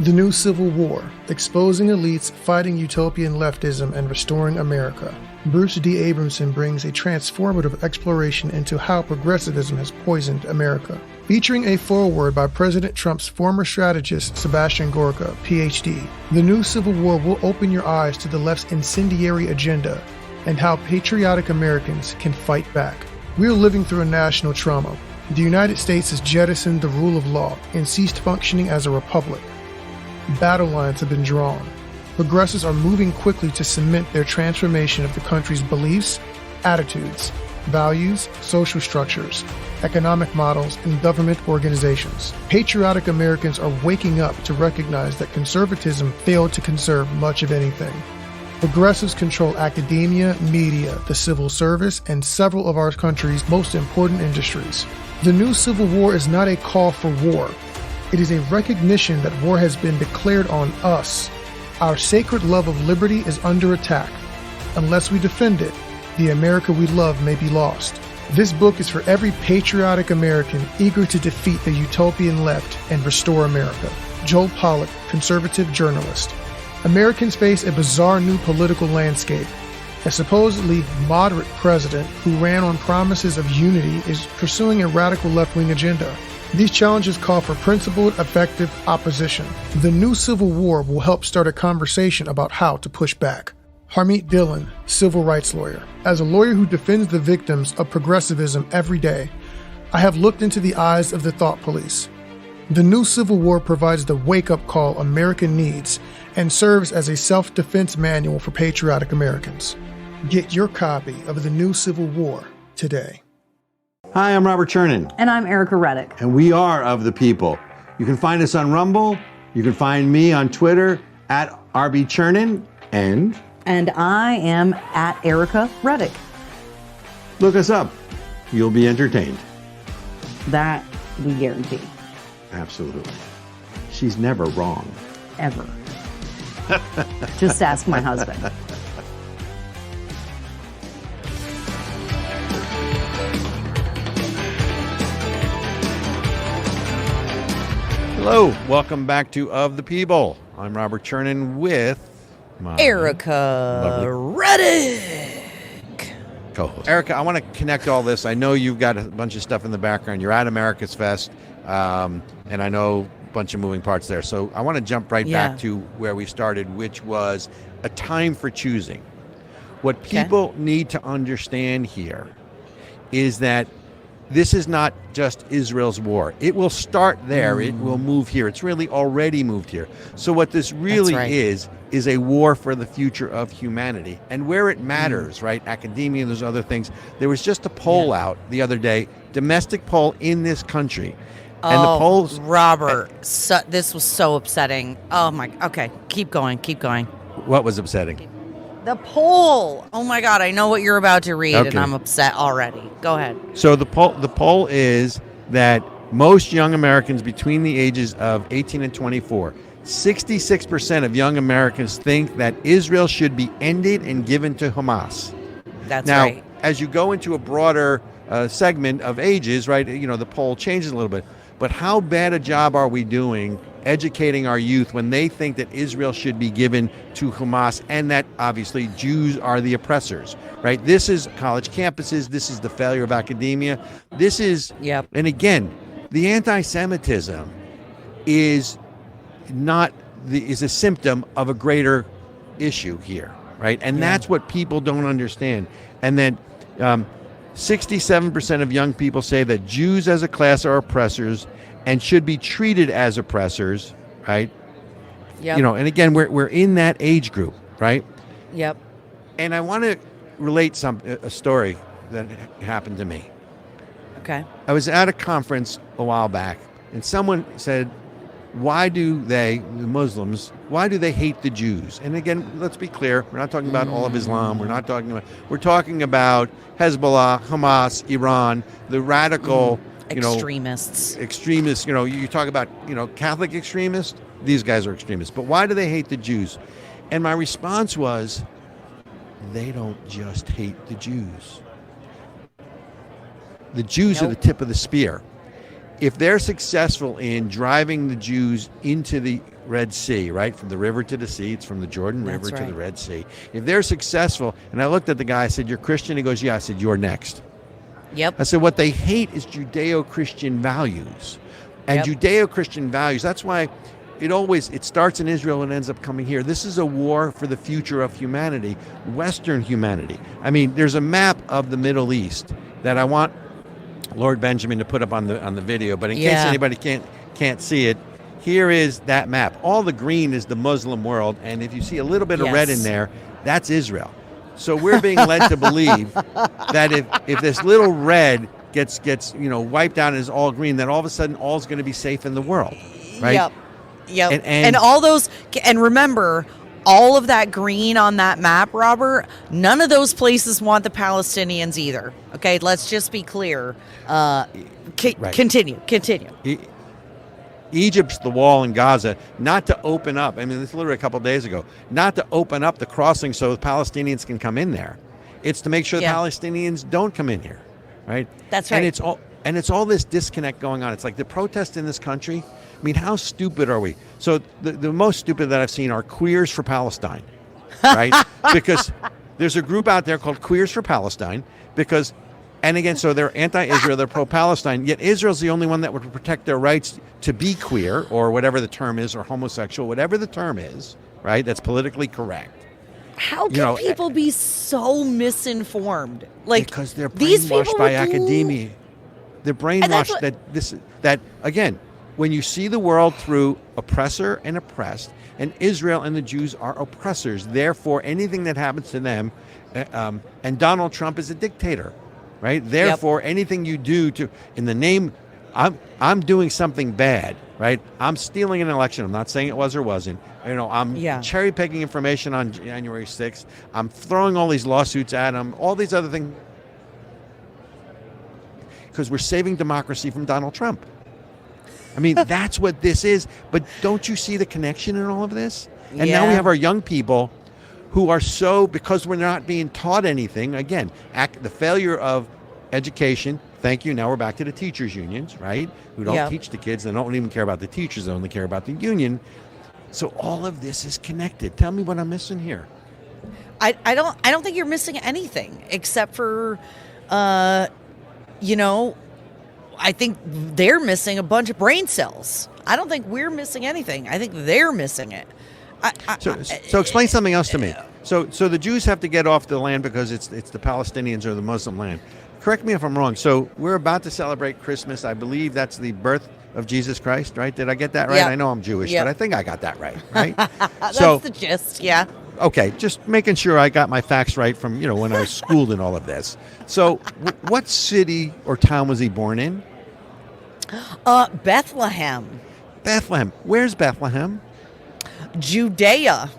The New Civil War, Exposing Elites Fighting Utopian Leftism and Restoring America, Bruce D. Abramson brings a transformative exploration into how progressivism has poisoned America. Featuring a foreword by President Trump's former strategist Sebastian Gorka, Ph.D., The New Civil War will open your eyes to the left's incendiary agenda and how patriotic Americans can fight back. We are living through a national trauma. The United States has jettisoned the rule of law and ceased functioning as a republic. Battle lines have been drawn. Progressives are moving quickly to cement their transformation of the country's beliefs, attitudes, values, social structures, economic models, and government organizations. Patriotic Americans are waking up to recognize that conservatism failed to conserve much of anything. Progressives control academia, media, the civil service, and several of our country's most important industries. The new Civil War is not a call for war. It is a recognition that war has been declared on us. Our sacred love of liberty is under attack. Unless we defend it, the America we love may be lost. This book is for every patriotic American eager to defeat the utopian left and restore America. Joel Pollack, conservative journalist. Americans face a bizarre new political landscape. A supposedly moderate president who ran on promises of unity is pursuing a radical left-wing agenda. These challenges call for principled, effective opposition. The new Civil War will help start a conversation about how to push back. Harmeet Dillon, civil rights lawyer. As a lawyer who defends the victims of progressivism every day, I have looked into the eyes of the thought police. The new Civil War provides the wake-up call America needs and serves as a self-defense manual for patriotic Americans. Get your copy of The New Civil War today. Hi, I'm Robert Chernin. And I'm Erica Reddick. And we are Of the People. You can find us on Rumble. You can find me on Twitter at RB Chernin. And I am at Erica Reddick. Look us up. You'll be entertained. That we guarantee. Absolutely. She's never wrong. Ever. Just ask my husband. Hello, welcome back to Of the People. I'm Robert Chernin with my Erica lovely- Reddick. co-host. Erica, I want to connect all this. I know you've got a bunch of stuff in the background. You're at America's Fest, and I know a bunch of moving parts there. So I want to jump right back to where we started, which was a time for choosing. What people need to understand here is that this is not just Israel's war. It will start there. It will move here. It's really already moved here. So what this really is a war for the future of humanity. And where it matters, right? Academia and those other things. There was just a poll out the other day, domestic poll in this country. And the polls... Robert, this was so upsetting. Oh, my... Okay, keep going. What was upsetting? The poll. Oh, my God. I know what you're about to read, and I'm upset already. Go ahead. So the poll is that most young Americans between the ages of 18 and 24, 66% of young Americans think that Israel should be ended and given to Hamas. That's now, right. as you go into a broader segment of ages, right, the poll changes a little bit. But how bad a job are we doing educating our youth when they think that Israel should be given to Hamas and that obviously Jews are the oppressors, right? This is college campuses. This is the failure of academia. This is, and again, the anti-Semitism is is a symptom of a greater issue here, right? And that's what people don't understand. And then 67% of young people say that Jews as a class are oppressors and should be treated as oppressors, right? Yep. And again, we're in that age group, right? Yep. And I want to relate a story that happened to me. Okay. I was at a conference a while back, and someone said, why do the Muslims hate the Jews? And again, let's be clear, we're not talking about all of Islam. We're talking about Hezbollah, Hamas, Iran, the radical, extremists. You talk about, Catholic extremists, these guys are extremists. But why do they hate the Jews? And my response was, they don't just hate the Jews. The Jews are the tip of the spear. If they're successful in driving the Jews into the Red Sea, right, from the river to the sea, it's from the Jordan River to the Red Sea. If they're successful, and I looked at the guy, I said, "You're Christian?" He goes, "Yeah." I said, "You're next." Yep. I said, what they hate is Judeo-Christian values. And Judeo-Christian values, that's why it starts in Israel and ends up coming here. This is a war for the future of humanity, Western humanity. I mean, there's a map of the Middle East that I want Lord Benjamin to put up on the video, but in case anybody can't see it, here is that map. All the green is the Muslim world, and if you see a little bit of red in there, that's Israel. So we're being led to believe that if this little red gets wiped out and is all green, then all of a sudden all's going to be safe in the world, right? Yep. And all those, and remember, all of that green on that map, Robert, none of those places want the Palestinians either. Okay, let's just be clear. Continue. Egypt's the wall in Gaza, not to open up. I mean, this is literally a couple of days ago, not to open up the crossing so the Palestinians can come in there. It's to make sure the Palestinians don't come in here, right? That's right. And it's all this disconnect going on. It's like the protests in this country. I mean, how stupid are we? So the most stupid that I've seen are Queers for Palestine, right? Because there's a group out there called Queers for Palestine and again, so they're anti-Israel, they're pro-Palestine, yet Israel's the only one that would protect their rights to be queer, or whatever the term is, or homosexual, whatever the term is, right? That's politically correct. How can people be so misinformed? Because they're brainwashed by academia. They're brainwashed that again, when you see the world through oppressor and oppressed, and Israel and the Jews are oppressors, therefore anything that happens to them, and Donald Trump is a dictator. Right. Therefore, anything you do in the name, I'm doing something bad. Right. I'm stealing an election. I'm not saying it was or wasn't. I'm cherry picking information on January 6th. I'm throwing all these lawsuits at him. All these other things because we're saving democracy from Donald Trump. I mean, that's what this is. But don't you see the connection in all of this? And now we have our young people who are because we're not being taught anything. Again, the failure of education. Thank you. Now we're back to the teachers' unions, right? Who don't teach the kids. They don't even care about the teachers. They only care about the union. So all of this is connected. Tell me what I'm missing here. I don't think you're missing anything except for, you know, I think they're missing a bunch of brain cells. I don't think we're missing anything. I think they're missing it. So explain something else to me. So the Jews have to get off the land because it's the Palestinians or the Muslim land. Correct me if I'm wrong. So we're about to celebrate Christmas. I believe that's the birth of Jesus Christ, right? Did I get that right? Yep. I know I'm Jewish, Yep. but I think I got that right, right? That's So the gist, yeah. okay, just making sure I got my facts right from, when I was schooled in all of this. So what city or town was he born in? Bethlehem, Bethlehem. Where's Bethlehem? Judea.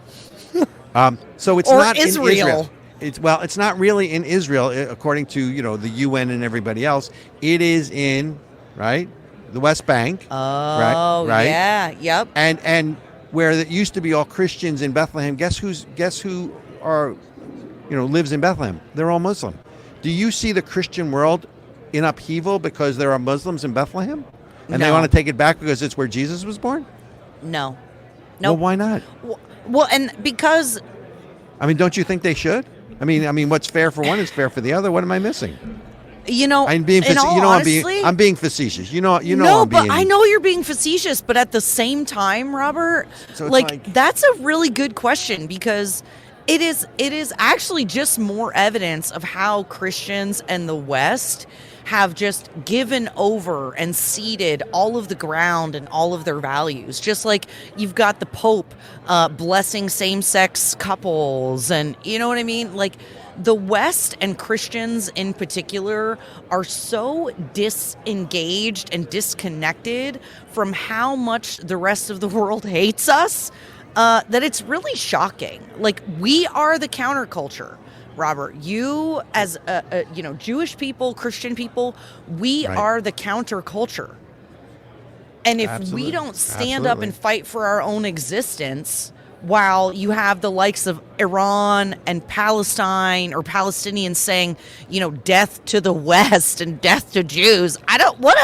So it's Or not in Israel. Israel. It's not really in Israel, according to the UN and everybody else. It is in the West Bank. Oh, right. yeah, yep. And where it used to be all Christians in Bethlehem. Guess who are lives in Bethlehem? They're all Muslim. Do you see the Christian world in upheaval because there are Muslims in Bethlehem, and they No. want to take it back because it's where Jesus was born? No. Well, why not? Well, and because I mean, don't you think they should? I mean, what's fair for one is fair for the other. What am I missing? I'm being in all honesty, I'm being facetious. no, I'm but being, I know you're being facetious, but at the same time, Robert, So it's like- that's a really good question because it is actually just more evidence of how Christians and the West have just given over and ceded all of the ground and all of their values. Just like you've got the Pope blessing same-sex couples, and you know what I mean? Like the West and Christians in particular are so disengaged and disconnected from how much the rest of the world hates us that it's really shocking. Like we are the counterculture. Robert, you as Jewish people, Christian people, we Right. are the counterculture. And if we Absolutely. don't stand up Absolutely. and fight for our own existence, while you have the likes of Iran and Palestine or Palestinians saying, death to the West and death to Jews, I don't what.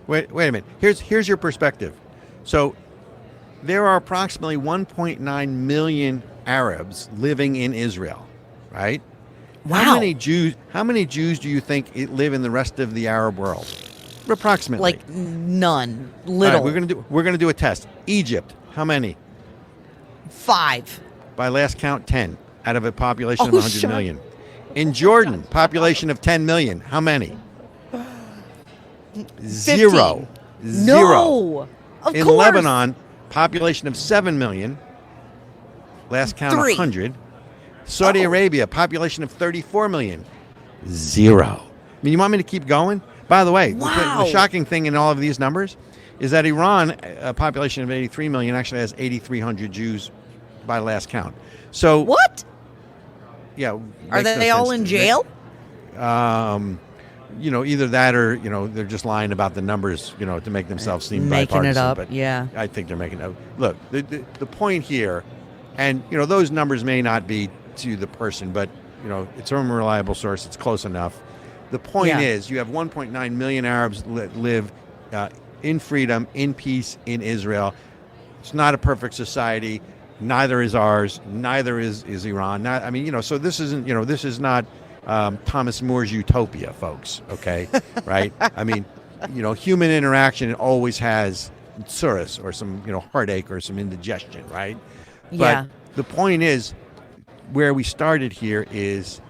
Wait a minute. Here's your perspective. So there are approximately 1.9 million Arabs living in Israel, right? Wow. How many Jews do you think live in the rest of the Arab world? Approximately. Like none, All little. right, we're gonna do a test. Egypt, how many? 5. By last count, 10 out of a population of Oh, 100 shut- million. In Jordan, population of 10 million, how many? 0. 15. Zero. No, of In course. Lebanon, population of 7 million. Last count, 3. 100. Saudi Oh. Arabia, population of 34 million. 0. I mean, you want me to keep going? By the way, Wow. the shocking thing in all of these numbers is that Iran, a population of 83 million, actually has 8,300 Jews by last count. So What? yeah, Are makes no they all sense in to me. jail? Either that or they're just lying about the numbers, to make themselves seem Making it bipartisan. up, But yeah. I think they're making it up. Look, the point here, and those numbers may not be to the person, but it's from a reliable source. It's close enough. The point Yeah. is, you have 1.9 million Arabs live in freedom, in peace, in Israel. It's not a perfect society. Neither is ours. Neither is Iran. So this isn't. This is not Thomas More's utopia, folks. Okay, right? I mean, human interaction always has tsuris or some heartache or some indigestion, right? Yeah. But the point is, where we started here is,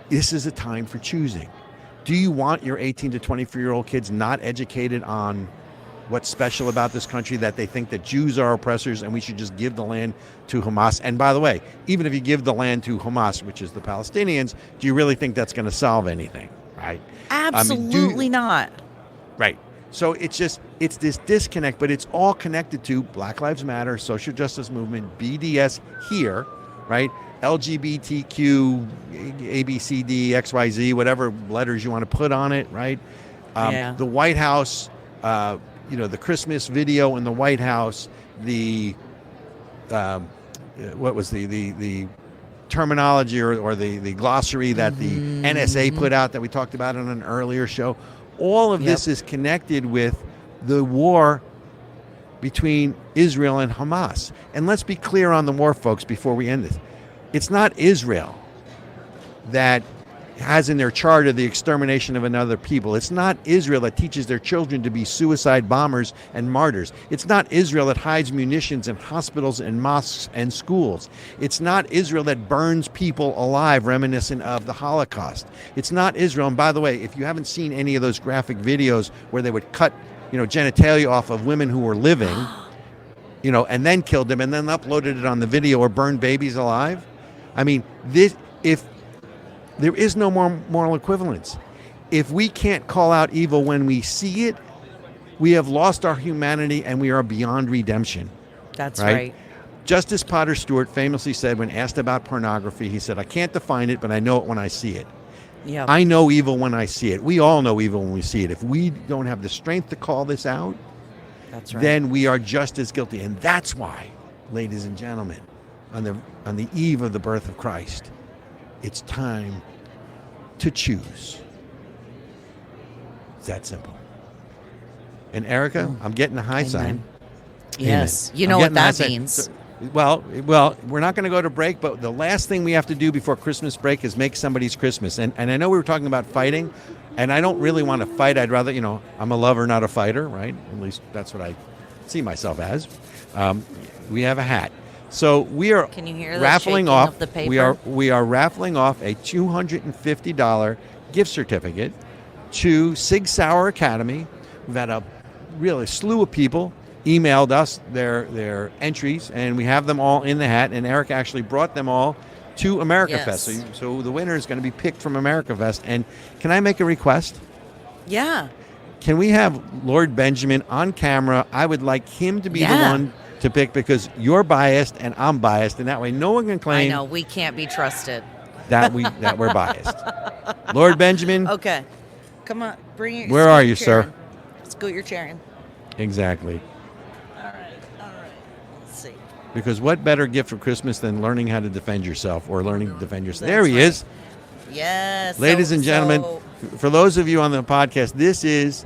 this is a time for choosing. Do you want your 18 to 24-year-old kids not educated on what's special about this country, that they think that Jews are oppressors and we should just give the land to Hamas? And by the way, even if you give the land to Hamas, which is the Palestinians, do you really think that's going to solve anything, right? Absolutely not. Right. So it's this disconnect, but it's all connected to Black Lives Matter, social justice movement, BDS here, right? LGBTQ, ABCD, XYZ, whatever letters you want to put on it, right? Yeah. The White House, the Christmas video in the White House, the what was the terminology or the glossary that the NSA put out that we talked about in an earlier show. All of this is connected with the war between Israel and Hamas. And let's be clear on the war, folks, before we end this. It's not Israel that has in their charter the extermination of another people. It's not Israel that teaches their children to be suicide bombers and martyrs. It's not Israel that hides munitions in hospitals and mosques and schools. It's not Israel that burns people alive, reminiscent of the Holocaust. It's not Israel. And by the way, if you haven't seen any of those graphic videos where they would cut, genitalia off of women who were living, and then killed them and then uploaded it on the video or burned babies alive. I mean, if there is no more moral equivalence. If we can't call out evil when we see it, we have lost our humanity and we are beyond redemption. That's right. Justice Potter Stewart famously said when asked about pornography, he said, I can't define it, but I know it when I see it. Yeah. I know evil when I see it. We all know evil when we see it. If we don't have the strength to call this out, That's right. then we are just as guilty. And that's why, ladies and gentlemen, on the eve of the birth of Christ, it's time to choose. It's that simple. And Erica, I'm getting the high sign. Yes. Amen. You know I'm what getting the high that sign. means. Well, we're not going to go to break, but the last thing we have to do before Christmas break is make somebody's Christmas. And I know we were talking about fighting, and I don't really want to fight. I'd rather, I'm a lover, not a fighter, right? At least that's what I see myself as. We have a hat. So we are Can you hear the raffling shaking off. of the paper? We are raffling off a $250 gift certificate to Sig Sauer Academy. We've had a really slew of people emailed us their entries, and we have them all in the hat. And Eric actually brought them all to America Yes. Fest. So the winner is going to be picked from America Fest. And can I make a request? Yeah. Can we have Lord Benjamin on camera? I would like him to be the one to pick, because you're biased and I'm biased, and that way no one can I claim know. We can't be trusted. that we're biased. Lord Benjamin. Okay. Come on. Bring your Where scoot are your you, chair sir? in. Scoot your chair in. Exactly. All right. Let's see. Because what better gift for Christmas than learning how to defend yourself, or learning to defend yourself? That's There he right. is. Yes. Ladies and gentlemen, for those of you on the podcast, this is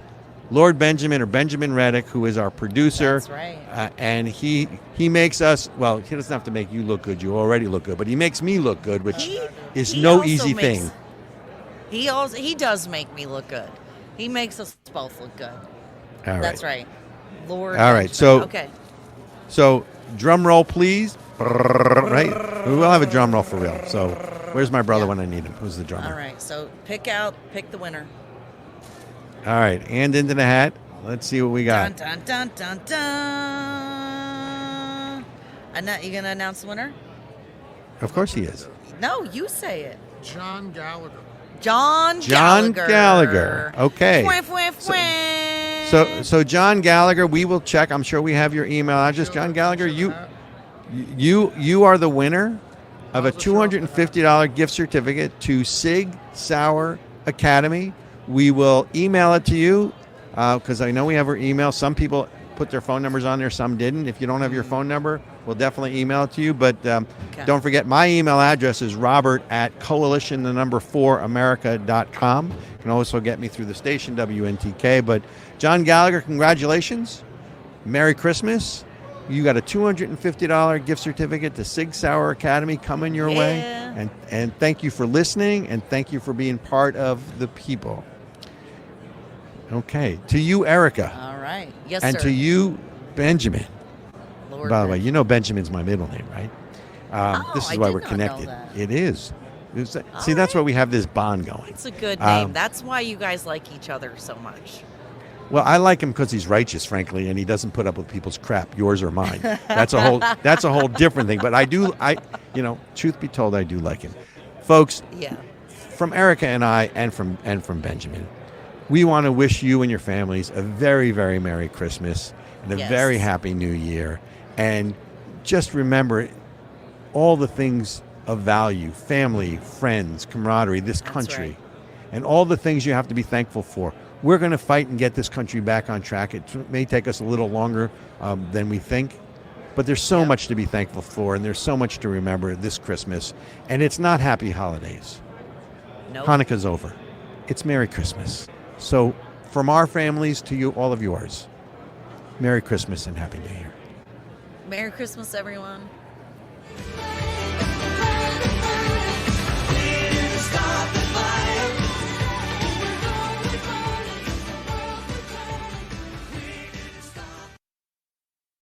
Lord Benjamin, or Benjamin Reddick, who is our producer. That's right. And he makes us, well, he doesn't have to make you look good. You already look good. But he makes me look good, which is He no also easy makes- thing. He does make me look good. He makes us both look good. All right. That's right. Lord. All right, Benjamin. so- Okay. So, drum roll, please. Right? We will have a drum roll for real. So, where's my brother when I need him? Who's the drummer? All right. So pick the winner. All right, and into the hat. Let's see what we got. Dun dun dun dun dun. You gonna announce the winner? Of course he is. No, you say it. John Gallagher. John John Gallagher. Gallagher. Okay. Fwah, fwah, fwah. So John Gallagher, we will check. I'm sure we have your email address. John Gallagher, you are the winner of a $250 gift certificate to Sig Sauer Academy. We will email it to you, because I know we have our email. Some people put their phone numbers on there, some didn't. If you don't have your phone number, we'll definitely email it to you. But don't forget, my email address is robert@coalition4america.com. You can also get me through the station, WNTK. But John Gallagher, congratulations. Merry Christmas. You got a $250 gift certificate to Sig Sauer Academy coming your way. And thank you for listening, and thank you for being part of the people. Okay. To you, Erica. All right. Yes, And sir. to you, Benjamin. Lord By the way, Benjamin. you know Benjamin's my middle name, right? This is I why did we're not know connected. that. It is. See, that's why we have this bond going. It's a good name. Um, That's why you guys like each other so much. Well, I like him because he's righteous, frankly, and he doesn't put up with people's crap, yours or mine. That's a whole different thing. But truth be told, I do like him, folks. Yeah. From Erica and I, and from Benjamin, we want to wish you and your families a very, very Merry Christmas and a Yes. very Happy New Year. And just remember all the things of value: family, friends, camaraderie, this country, right. and all the things you have to be thankful for. We're going to fight and get this country back on track. It may take us a little longer than we think, but there's so much to be thankful for, and there's so much to remember this Christmas. And it's not Happy Holidays. Nope. Hanukkah's over. It's Merry Christmas. So from our families to you, all of yours, Merry Christmas and Happy New Year. Merry Christmas, everyone.